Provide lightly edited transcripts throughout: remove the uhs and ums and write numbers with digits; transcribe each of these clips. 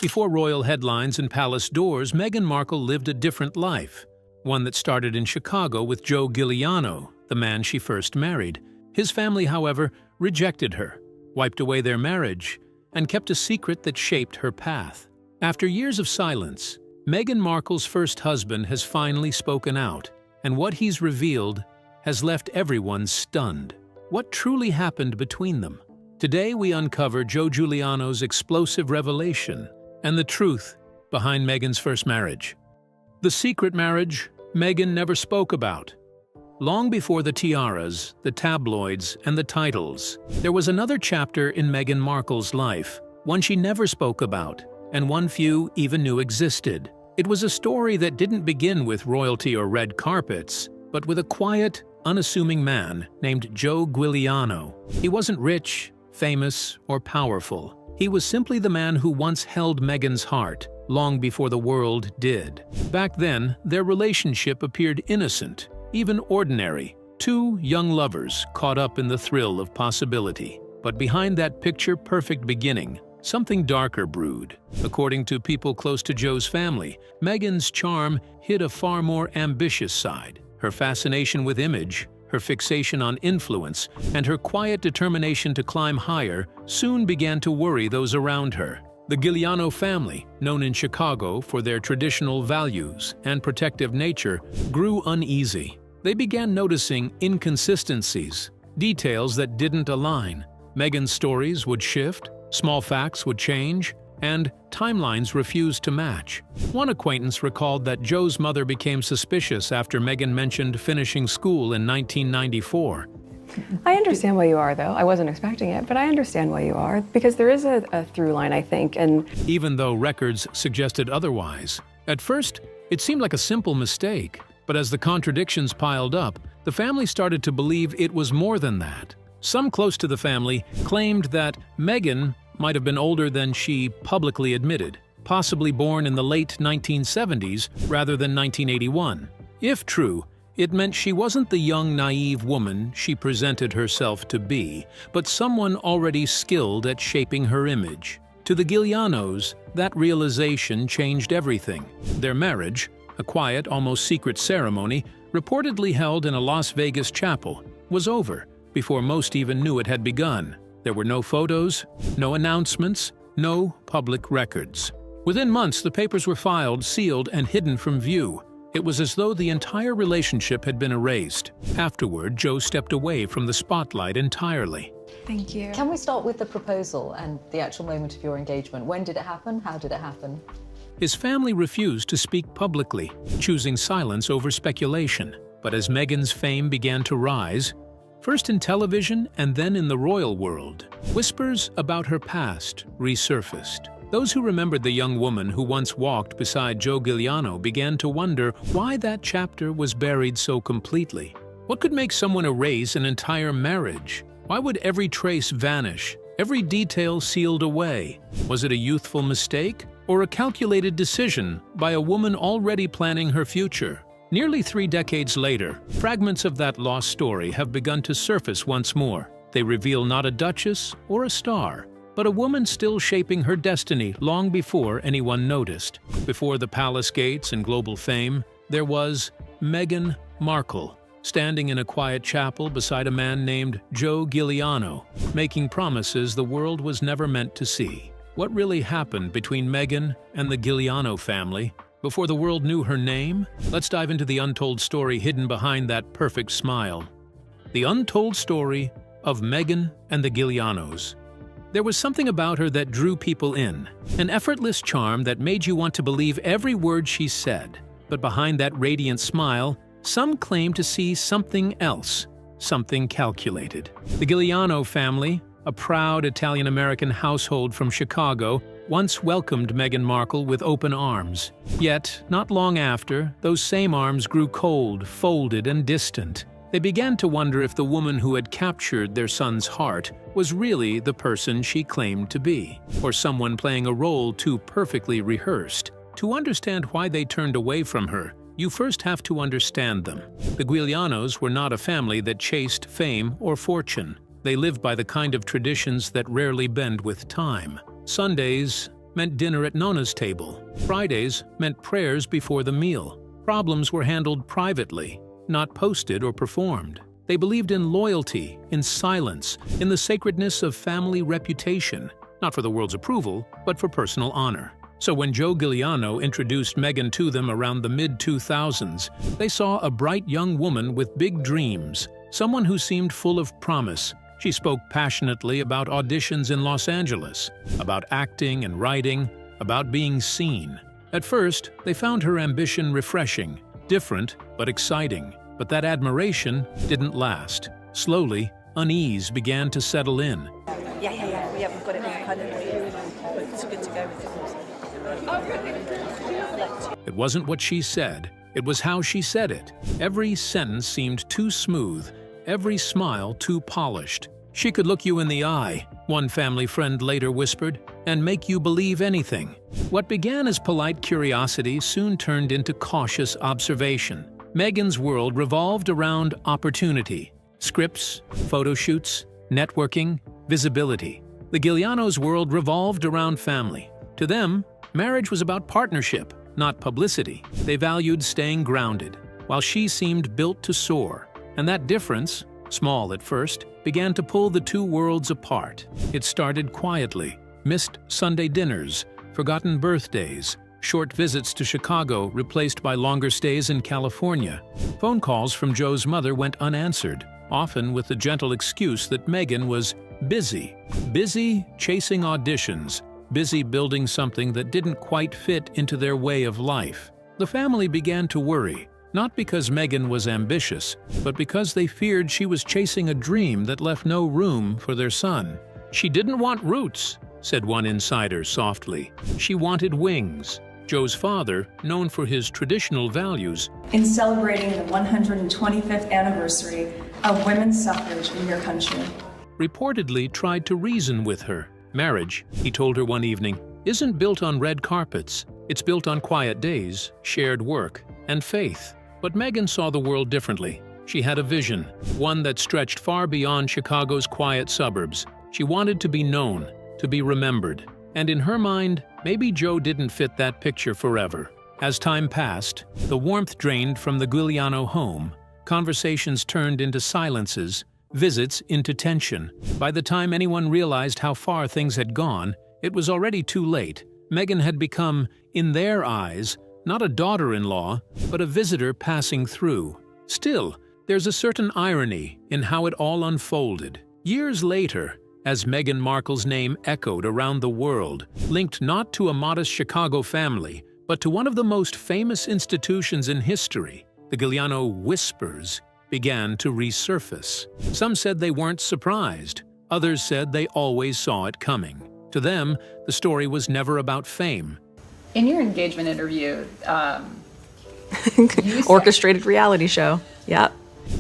Before royal headlines and palace doors, Meghan Markle lived a different life, one that started in Chicago with Joe Giuliano, the man she first married. His family, however, rejected her, wiped away their marriage, and kept a secret that shaped her path. After years of silence, Meghan Markle's first husband has finally spoken out, and what he's revealed has left everyone stunned. What truly happened between them? Today we uncover Joe Giuliano's explosive revelation and the truth behind Meghan's first marriage. The secret marriage Meghan never spoke about. Long before the tiaras, the tabloids, and the titles, there was another chapter in Meghan Markle's life, one she never spoke about, and one few even knew existed. It was a story that didn't begin with royalty or red carpets, but with a quiet, unassuming man named Joe Giuliano. He wasn't rich, famous, or powerful. He was simply the man who once held Meghan's heart, long before the world did. Back then, their relationship appeared innocent, even ordinary. Two young lovers caught up in the thrill of possibility. But behind that picture-perfect beginning, something darker brewed. According to people close to Joe's family, Meghan's charm hid a far more ambitious side. Her fascination with image, her fixation on influence, and her quiet determination to climb higher soon began to worry those around her. The Giuliano family, known in Chicago for their traditional values and protective nature, grew uneasy. They began noticing inconsistencies, details that didn't align. Meghan's stories would shift, small facts would change, and timelines refused to match. One acquaintance recalled that Joe's mother became suspicious after Meghan mentioned finishing school in 1994. I understand why you are, though. I wasn't expecting it, but I understand why you are, because there is a through line, I think, and even though records suggested otherwise. At first, it seemed like a simple mistake, but as the contradictions piled up, the family started to believe it was more than that. Some close to the family claimed that Meghan might have been older than she publicly admitted, possibly born in the late 1970s rather than 1981. If true, it meant she wasn't the young, naive woman she presented herself to be, but someone already skilled at shaping her image. To the Giulianos, that realization changed everything. Their marriage, a quiet, almost secret ceremony, reportedly held in a Las Vegas chapel, was over before most even knew it had begun. There were no photos, no announcements, no public records. Within months, the papers were filed, sealed, and hidden from view. It was as though the entire relationship had been erased. Afterward, Joe stepped away from the spotlight entirely. thank you. Can we start with the proposal and the actual moment of your engagement? When did it happen? How did it happen? His family refused to speak publicly, choosing silence over speculation. But as Meghan's fame began to rise, first in television and then in the royal world, whispers about her past resurfaced. Those who remembered the young woman who once walked beside Joe Giuliano began to wonder why that chapter was buried so completely. What could make someone erase an entire marriage? Why would every trace vanish, every detail sealed away? Was it a youthful mistake or a calculated decision by a woman already planning her future? Nearly 3 decades later, fragments of that lost story have begun to surface once more. They reveal not a duchess or a star, but a woman still shaping her destiny long before anyone noticed. Before the palace gates and global fame, there was Meghan Markle, standing in a quiet chapel beside a man named Joe Giuliano, making promises the world was never meant to see. What really happened between Meghan and the Giuliano family before the world knew her name? Let's dive into the untold story hidden behind that perfect smile. The untold story of Meghan and the Giulianos. There was something about her that drew people in, an effortless charm that made you want to believe every word she said. But behind that radiant smile, some claim to see something else, something calculated. The Giuliano family, a proud Italian-American household from Chicago, once welcomed Meghan Markle with open arms. Yet, not long after, those same arms grew cold, folded, and distant. They began to wonder if the woman who had captured their son's heart was really the person she claimed to be, or someone playing a role too perfectly rehearsed. To understand why they turned away from her, you first have to understand them. The Giulianos were not a family that chased fame or fortune. They lived by the kind of traditions that rarely bend with time. Sundays meant dinner at Nona's table. Fridays meant prayers before the meal. Problems were handled privately, not posted or performed. They believed in loyalty, in silence, in the sacredness of family reputation, not for the world's approval, but for personal honor. So when Joe Giuliano introduced Meghan to them around the mid-2000s, they saw a bright young woman with big dreams, someone who seemed full of promise. She spoke passionately about auditions in Los Angeles, about acting and writing, about being seen. At first, they found her ambition refreshing, different but exciting. But that admiration didn't last. Slowly, unease began to settle in. Yeah, we've got it kind of, it's good to go with it. It wasn't what she said, it was how she said it. Every sentence seemed too smooth, every smile too polished. She could look you in the eye, one family friend later whispered, and make you believe anything. What began as polite curiosity soon turned into cautious observation. Meghan's world revolved around opportunity, scripts, photo shoots, networking, visibility. The Giulianos' world revolved around family. To them, marriage was about partnership, not publicity. They valued staying grounded, while she seemed built to soar. And that difference, small at first, began to pull the two worlds apart. It started quietly: missed Sunday dinners, forgotten birthdays, short visits to Chicago replaced by longer stays in California. Phone calls from Joe's mother went unanswered, often with the gentle excuse that Meghan was busy. Busy chasing auditions, busy building something that didn't quite fit into their way of life. The family began to worry, not because Meghan was ambitious, but because they feared she was chasing a dream that left no room for their son. She didn't want roots, said one insider softly. She wanted wings. Joe's father, known for his traditional values, In celebrating the 125th anniversary of women's suffrage in your country, reportedly tried to reason with her. Marriage, he told her one evening, isn't built on red carpets. It's built on quiet days, shared work, and faith. But Meghan saw the world differently. She had a vision, one that stretched far beyond Chicago's quiet suburbs. She wanted to be known, to be remembered. And in her mind, maybe Joe didn't fit that picture forever. As time passed, the warmth drained from the Giuliano home. Conversations turned into silences, visits into tension. By the time anyone realized how far things had gone, it was already too late. Meghan had become, in their eyes, not a daughter-in-law, but a visitor passing through. Still, there's a certain irony in how it all unfolded. Years later, as Meghan Markle's name echoed around the world, linked not to a modest Chicago family, but to one of the most famous institutions in history, the Giuliano whispers began to resurface. Some said they weren't surprised. Others said they always saw it coming. To them, the story was never about fame. In your engagement interview, Orchestrated reality show. Yep.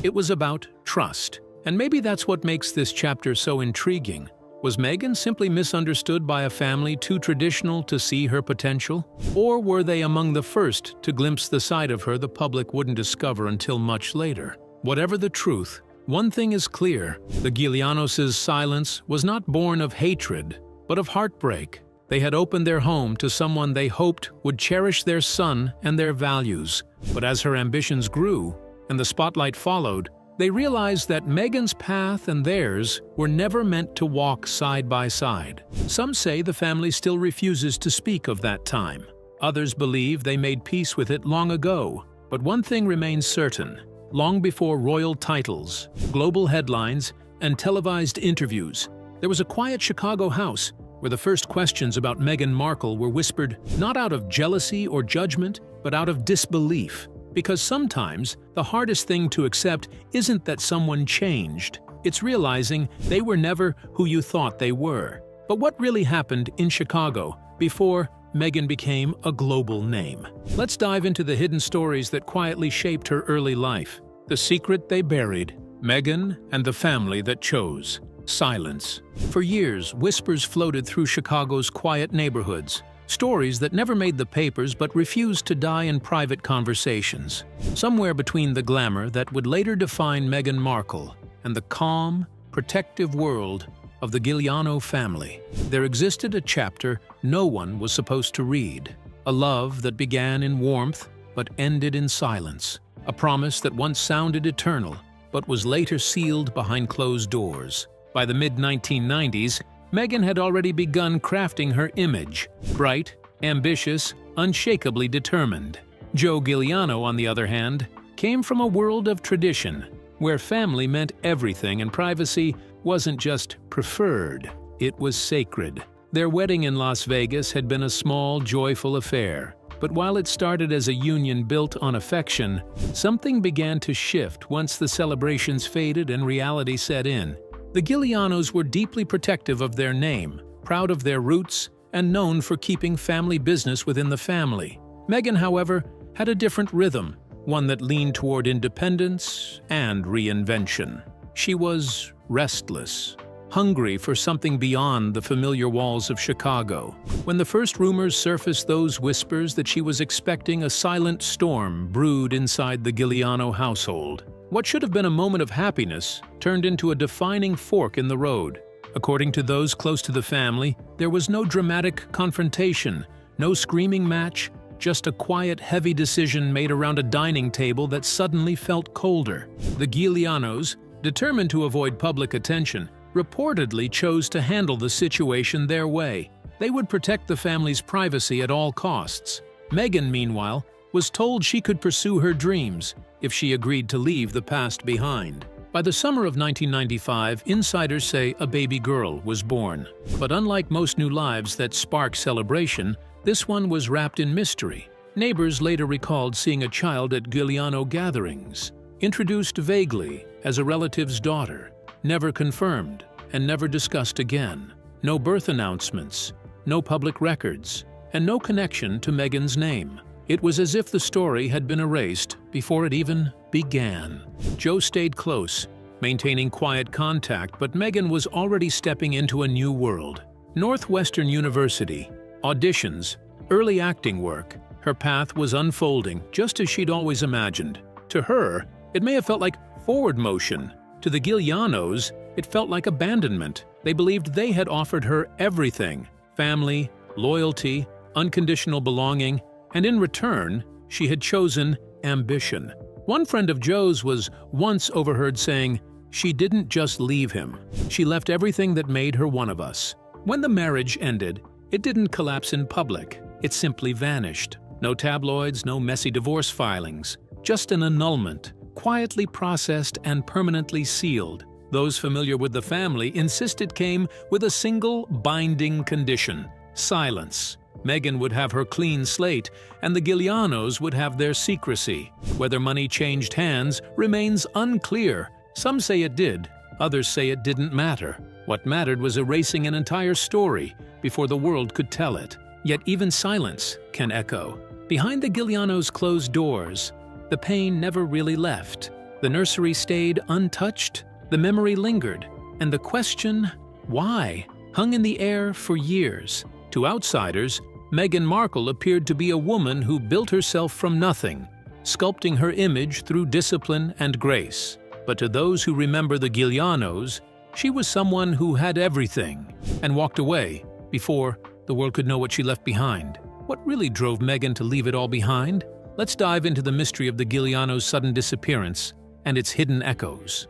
It was about trust. And maybe that's what makes this chapter so intriguing. Was Meghan simply misunderstood by a family too traditional to see her potential? Or were they among the first to glimpse the side of her the public wouldn't discover until much later? Whatever the truth, one thing is clear: the Giulianos' silence was not born of hatred, but of heartbreak. They had opened their home to someone they hoped would cherish their son and their values. But as her ambitions grew, and the spotlight followed, they realized that Meghan's path and theirs were never meant to walk side by side. Some say the family still refuses to speak of that time. Others believe they made peace with it long ago. But one thing remains certain: long before royal titles, global headlines, and televised interviews, there was a quiet Chicago house where the first questions about Meghan Markle were whispered not out of jealousy or judgment, but out of disbelief. Because sometimes the hardest thing to accept isn't that someone changed. It's realizing they were never who you thought they were. But what really happened in Chicago before Meghan became a global name? Let's dive into the hidden stories that quietly shaped her early life. The secret they buried, Meghan and the family that chose silence. For years, whispers floated through Chicago's quiet neighborhoods. Stories that never made the papers but refused to die in private conversations. Somewhere between the glamour that would later define Meghan Markle and the calm, protective world of the Giuliano family. There existed a chapter no one was supposed to read, a love that began in warmth but ended in silence, a promise that once sounded eternal but was later sealed behind closed doors. By the mid-1990s, Meghan had already begun crafting her image, bright, ambitious, unshakably determined. Joe Giuliano, on the other hand, came from a world of tradition, where family meant everything and privacy wasn't just preferred, it was sacred. Their wedding in Las Vegas had been a small, joyful affair, but while it started as a union built on affection, something began to shift once the celebrations faded and reality set in. The Giulianos were deeply protective of their name, proud of their roots, and known for keeping family business within the family. Meghan, however, had a different rhythm, one that leaned toward independence and reinvention. She was restless, hungry for something beyond the familiar walls of Chicago. When the first rumors surfaced, those whispers that she was expecting a silent storm brewed inside the Giuliano household. What should have been a moment of happiness turned into a defining fork in the road. According to those close to the family, there was no dramatic confrontation, no screaming match, just a quiet, heavy decision made around a dining table that suddenly felt colder. The Giulianos, determined to avoid public attention, reportedly chose to handle the situation their way. They would protect the family's privacy at all costs. Meghan, meanwhile, was told she could pursue her dreams if she agreed to leave the past behind. By the summer of 1995, insiders say a baby girl was born. But unlike most new lives that spark celebration, this one was wrapped in mystery. Neighbors later recalled seeing a child at Giuliano gatherings, introduced vaguely as a relative's daughter, never confirmed and never discussed again. No birth announcements, no public records, and no connection to Meghan's name. It was as if the story had been erased before it even began. Joe stayed close, maintaining quiet contact, but Meghan was already stepping into a new world. Northwestern University, auditions, early acting work. Her path was unfolding just as she'd always imagined. To her, it may have felt like forward motion. To the Giulianos, it felt like abandonment. They believed they had offered her everything: family, loyalty, unconditional belonging, and in return, she had chosen ambition. One friend of Joe's was once overheard saying, "She didn't just leave him. She left everything that made her one of us." When the marriage ended, it didn't collapse in public. It simply vanished. No tabloids, no messy divorce filings. Just an annulment, quietly processed and permanently sealed. Those familiar with the family insist it came with a single binding condition: silence. Meghan would have her clean slate, and the Giulianos would have their secrecy. Whether money changed hands remains unclear. Some say it did, others say it didn't matter. What mattered was erasing an entire story before the world could tell it. Yet even silence can echo. Behind the Giulianos' closed doors, the pain never really left. The nursery stayed untouched, the memory lingered, and the question, why, hung in the air for years. To outsiders, Meghan Markle appeared to be a woman who built herself from nothing, sculpting her image through discipline and grace. But to those who remember the Giulianos, she was someone who had everything and walked away before the world could know what she left behind. What really drove Meghan to leave it all behind? Let's dive into the mystery of the Giulianos' sudden disappearance and its hidden echoes.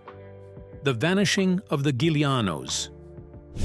The vanishing of the Giulianos.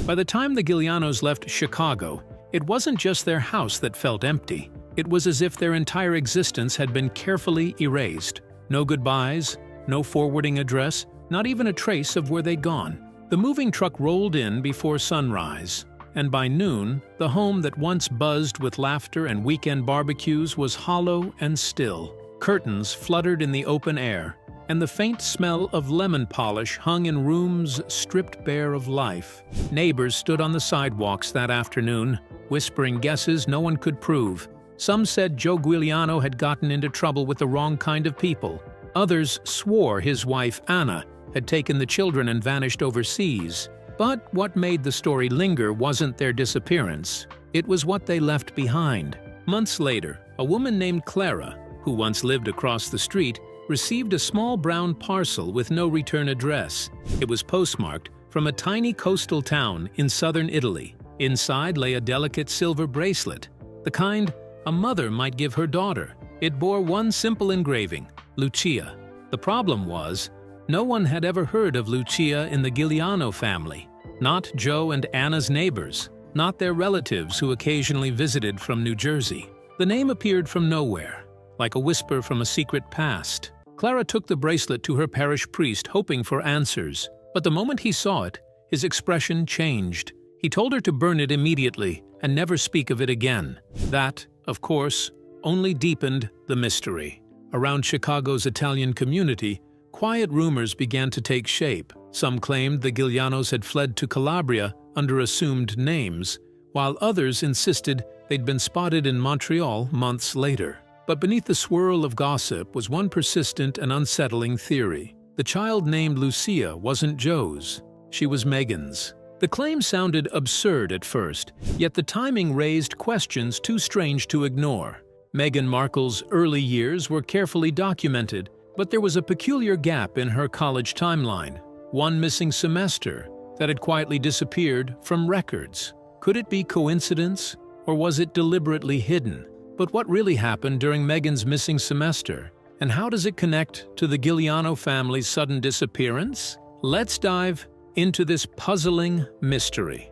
By the time the Giulianos left Chicago, it wasn't just their house that felt empty. It was as if their entire existence had been carefully erased. No goodbyes, no forwarding address, not even a trace of where they'd gone. The moving truck rolled in before sunrise, and by noon, the home that once buzzed with laughter and weekend barbecues was hollow and still. Curtains fluttered in the open air, and the faint smell of lemon polish hung in rooms stripped bare of life. Neighbors stood on the sidewalks that afternoon, whispering guesses no one could prove. Some said Joe Giuliano had gotten into trouble with the wrong kind of people. Others swore his wife, Anna, had taken the children and vanished overseas. But what made the story linger wasn't their disappearance. It was what they left behind. Months later, a woman named Clara, who once lived across the street, received a small brown parcel with no return address. It was postmarked from a tiny coastal town in southern Italy. Inside lay a delicate silver bracelet, the kind a mother might give her daughter. It bore one simple engraving, Lucia. The problem was, no one had ever heard of Lucia in the Giuliano family. Not Joe and Anna's neighbors, not their relatives who occasionally visited from New Jersey. The name appeared from nowhere, like a whisper from a secret past. Clara took the bracelet to her parish priest, hoping for answers. But the moment he saw it, his expression changed. He told her to burn it immediately and never speak of it again. That, of course, only deepened the mystery. Around Chicago's Italian community, quiet rumors began to take shape. Some claimed the Giulianos had fled to Calabria under assumed names, while others insisted they'd been spotted in Montreal months later. But beneath the swirl of gossip was one persistent and unsettling theory. The child named Lucia wasn't Joe's, she was Meghan's. The claim sounded absurd at first, yet the timing raised questions too strange to ignore. Meghan Markle's early years were carefully documented, but there was a peculiar gap in her college timeline, one missing semester that had quietly disappeared from records. Could it be coincidence, or was it deliberately hidden? But what really happened during Meghan's missing semester, and how does it connect to the Giuliano family's sudden disappearance? Let's dive into this puzzling mystery,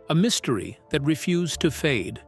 a mystery that refused to fade.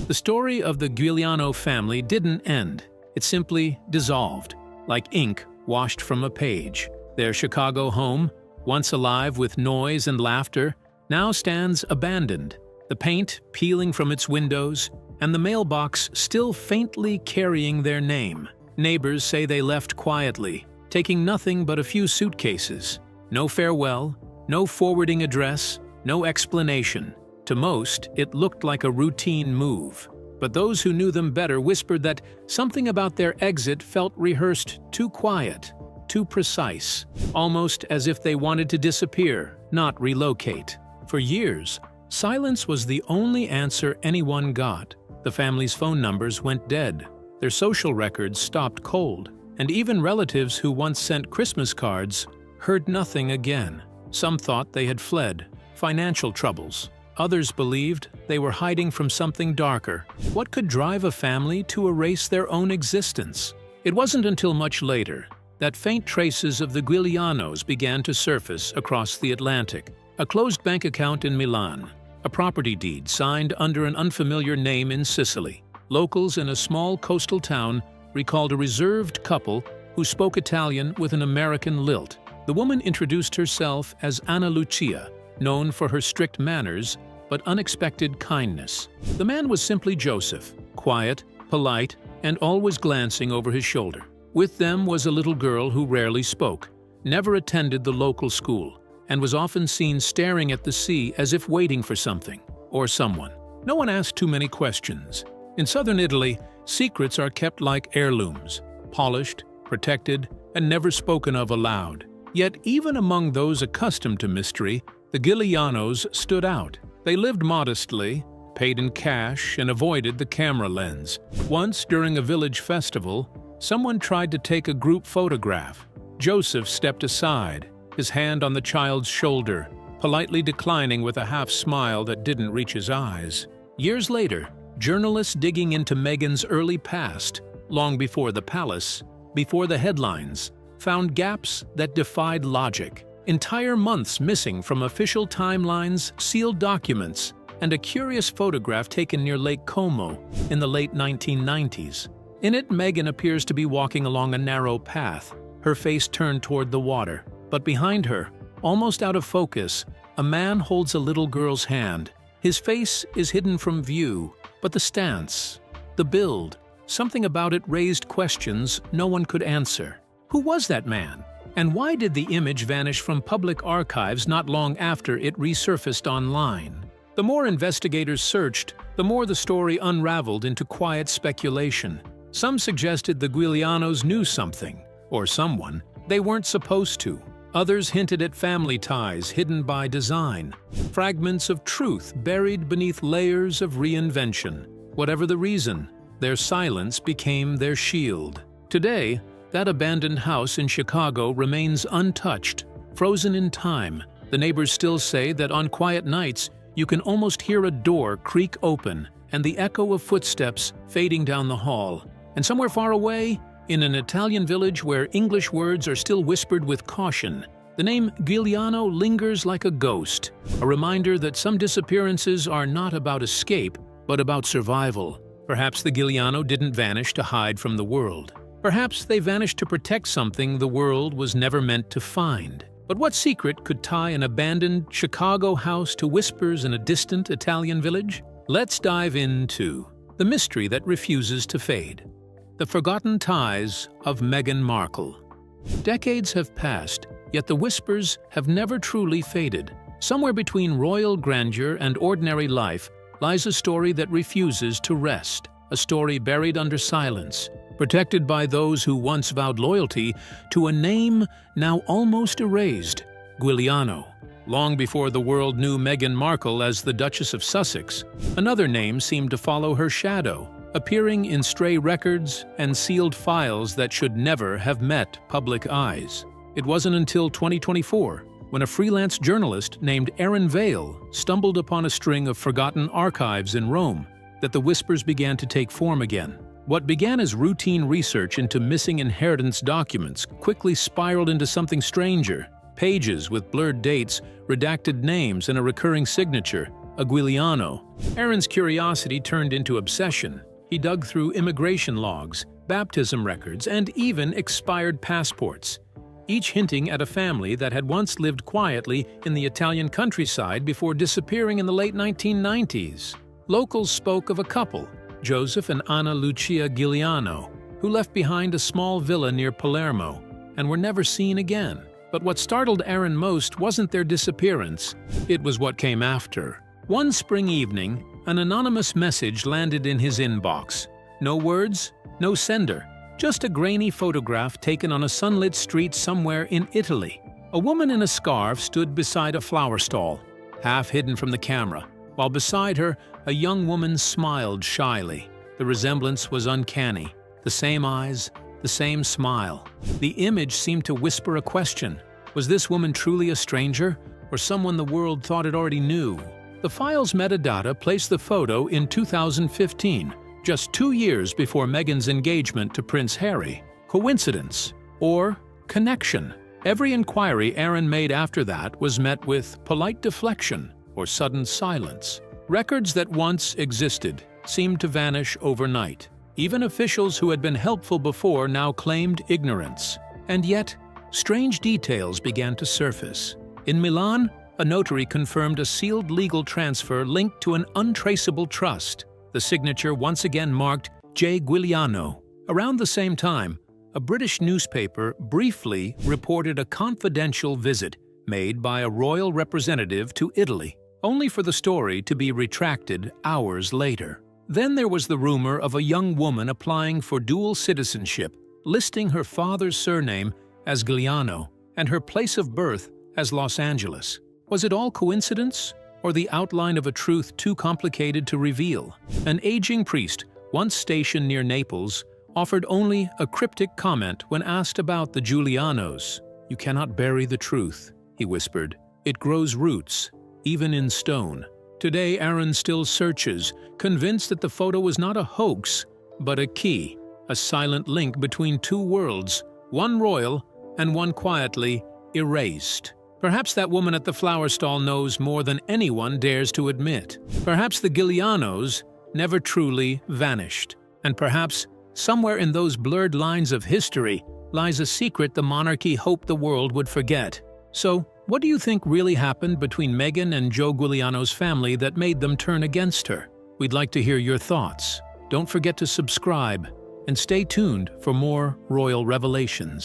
The story of the Giuliano family didn't end, it simply dissolved, like ink washed from a page. Their Chicago home, once alive with noise and laughter, now stands abandoned, the paint peeling from its windows, and the mailbox still faintly carrying their name. Neighbors say they left quietly, taking nothing but a few suitcases. No farewell, no forwarding address, no explanation. To most, it looked like a routine move. But those who knew them better whispered that something about their exit felt rehearsed, too quiet, too precise, almost as if they wanted to disappear, not relocate. For years, silence was the only answer anyone got. The family's phone numbers went dead, their social records stopped cold, and even relatives who once sent Christmas cards heard nothing again. Some thought they had fled, financial troubles. Others believed they were hiding from something darker. What could drive a family to erase their own existence? It wasn't until much later that faint traces of the Giulianos began to surface across the Atlantic. A closed bank account in Milan, a property deed signed under an unfamiliar name in Sicily. Locals in a small coastal town recalled a reserved couple who spoke Italian with an American lilt. The woman introduced herself as Anna Lucia, known for her strict manners but unexpected kindness. The man was simply Joseph, quiet, polite, and always glancing over his shoulder. With them was a little girl who rarely spoke, never attended the local school, and was often seen staring at the sea as if waiting for something or someone. No one asked too many questions. In southern Italy, secrets are kept like heirlooms, polished, protected, and never spoken of aloud. Yet even among those accustomed to mystery, the Giulianos stood out. They lived modestly, paid in cash, and avoided the camera lens. Once, during a village festival, someone tried to take a group photograph. Joseph stepped aside, his hand on the child's shoulder, politely declining with a half-smile that didn't reach his eyes. Years later, journalists digging into Meghan's early past, long before the palace, before the headlines, found gaps that defied logic. Entire months missing from official timelines, sealed documents, and a curious photograph taken near Lake Como in the late 1990s. In it, Meghan appears to be walking along a narrow path, her face turned toward the water. But behind her, almost out of focus, a man holds a little girl's hand. His face is hidden from view, but the stance, the build, something about it raised questions no one could answer. Who was that man? And why did the image vanish from public archives not long after it resurfaced online? The more investigators searched, the more the story unraveled into quiet speculation. Some suggested the Giulianos knew something, or someone, they weren't supposed to. Others hinted at family ties hidden by design, fragments of truth buried beneath layers of reinvention. Whatever the reason, their silence became their shield. Today, that abandoned house in Chicago remains untouched, frozen in time, The neighbors still say that on quiet nights, you can almost hear a door creak open and the echo of footsteps fading down the hall. And somewhere far away, in an Italian village where English words are still whispered with caution, the name Giuliano lingers like a ghost, a reminder that some disappearances are not about escape, but about survival. Perhaps the Giuliano didn't vanish to hide from the world. Perhaps they vanished to protect something the world was never meant to find. But what secret could tie an abandoned Chicago house to whispers in a distant Italian village? Let's dive into the mystery that refuses to fade. The forgotten ties of Meghan Markle. Decades have passed, yet the whispers have never truly faded. Somewhere between royal grandeur and ordinary life lies a story that refuses to rest, a story buried under silence, protected by those who once vowed loyalty to a name now almost erased, Giuliano. Long before the world knew Meghan Markle as the Duchess of Sussex, another name seemed to follow her shadow, appearing in stray records and sealed files that should never have met public eyes. It wasn't until 2024, when a freelance journalist named Aaron Vale stumbled upon a string of forgotten archives in Rome, that the whispers began to take form again. What began as routine research into missing inheritance documents quickly spiraled into something stranger. Pages with blurred dates, redacted names, and a recurring signature, a Giuliano. Aaron's curiosity turned into obsession. He dug through immigration logs, baptism records, and even expired passports, each hinting at a family that had once lived quietly in the Italian countryside before disappearing in the late 1990s. Locals spoke of a couple, Joseph and Anna Lucia Giuliano, who left behind a small villa near Palermo and were never seen again. But what startled Aaron most wasn't their disappearance, it was what came after. One spring evening, an anonymous message landed in his inbox. No words, no sender, just a grainy photograph taken on a sunlit street somewhere in Italy. A woman in a scarf stood beside a flower stall, half hidden from the camera, while beside her, a young woman smiled shyly. The resemblance was uncanny. The same eyes, the same smile. The image seemed to whisper a question. Was this woman truly a stranger, or someone the world thought it already knew? The file's metadata placed the photo in 2015, just 2 years before Meghan's engagement to Prince Harry. Coincidence? Or connection? Every inquiry Aaron made after that was met with polite deflection or sudden silence. Records that once existed seemed to vanish overnight. Even officials who had been helpful before now claimed ignorance. And yet, strange details began to surface. In Milan, a notary confirmed a sealed legal transfer linked to an untraceable trust. The signature once again marked J. Giuliano. Around the same time, a British newspaper briefly reported a confidential visit made by a royal representative to Italy, only for the story to be retracted hours later. Then there was the rumor of a young woman applying for dual citizenship, listing her father's surname as Giuliano and her place of birth as Los Angeles. Was it all coincidence, or the outline of a truth too complicated to reveal? An aging priest, once stationed near Naples, offered only a cryptic comment when asked about the Giulianos. "You cannot bury the truth," he whispered. "It grows roots, even in stone." Today, Aaron still searches, convinced that the photo was not a hoax, but a key, a silent link between two worlds, one royal and one quietly erased. Perhaps that woman at the flower stall knows more than anyone dares to admit. Perhaps the Giulianos never truly vanished. And perhaps, somewhere in those blurred lines of history, lies a secret the monarchy hoped the world would forget. So, what do you think really happened between Meghan and Joe Giuliano's family that made them turn against her? We'd like to hear your thoughts. Don't forget to subscribe and stay tuned for more royal revelations.